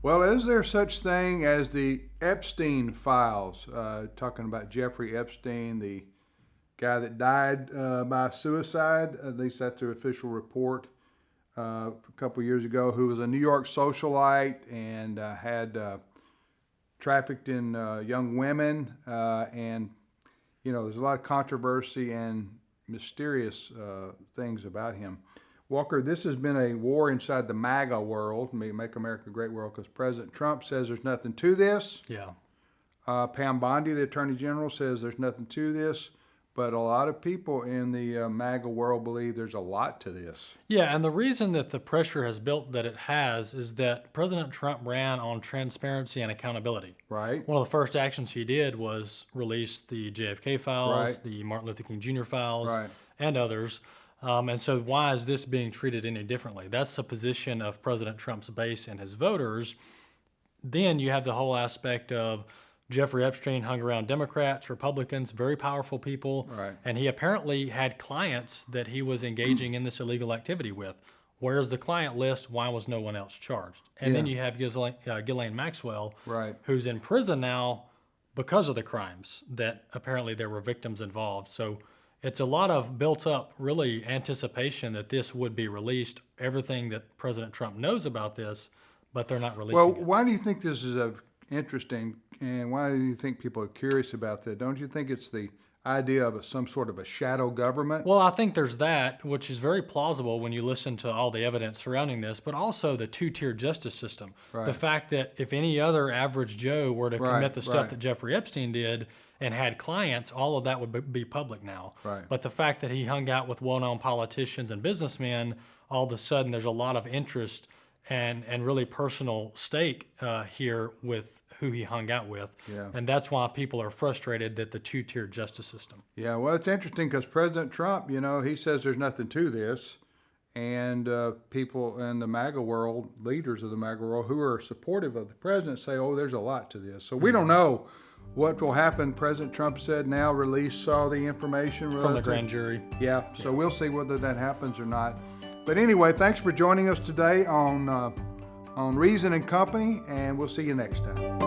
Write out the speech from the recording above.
Well, is there such thing as the Epstein files? Talking about Jeffrey Epstein, the guy that died by suicide, at least that's the official report a couple years ago, who was a New York socialite and had trafficked in young women. And, there's a lot of controversy and mysterious things about him. Walker, this has been a war inside the MAGA world, Make America Great World, because President Trump says there's nothing to this. Yeah. Pam Bondi, the Attorney General, says there's nothing to this. But a lot of people in the MAGA world believe there's a lot to this. Yeah, and the reason that the pressure has built that it has is that President Trump ran on transparency and accountability. Right. One of the first actions he did was release the JFK files, Right. the Martin Luther King Jr. files, Right. and others. And so why is this being treated any differently? That's the position of President Trump's base and his voters. Then you have the whole aspect of Jeffrey Epstein hung around Democrats, Republicans, very powerful people, Right. and he apparently had clients that he was engaging in this illegal activity with. Where's the client list? Why was no one else charged? And then you have Ghislaine Maxwell, Right. who's in prison now because of the crimes that apparently there were victims involved. So it's a lot of built up, really, anticipation that this would be released, everything that President Trump knows about this, but they're not releasing Well, it. why do you think this is interesting, and why do you think people are curious about that? Don't you think it's the idea of some sort of a shadow government? Well, I think there's that, which is very plausible when you listen to all the evidence surrounding this, but also the two-tier justice system. Right. The fact that if any other average Joe were to Right, commit the stuff right. that Jeffrey Epstein did and had clients, all of that would be public now. Right. But the fact that he hung out with well-known politicians and businessmen, all of a sudden there's a lot of interest and really personal stake here with who he hung out with. Yeah. And that's why people are frustrated that the two-tier justice system. Yeah, well, it's interesting because President Trump, he says there's nothing to this. And people in the MAGA world, leaders of the MAGA world who are supportive of the president say, oh, there's a lot to this. So we don't know what will happen. President Trump said now release all the information From the grand jury. Yeah, so we'll see whether that happens or not. But anyway, thanks for joining us today on Reason and Company, and we'll see you next time.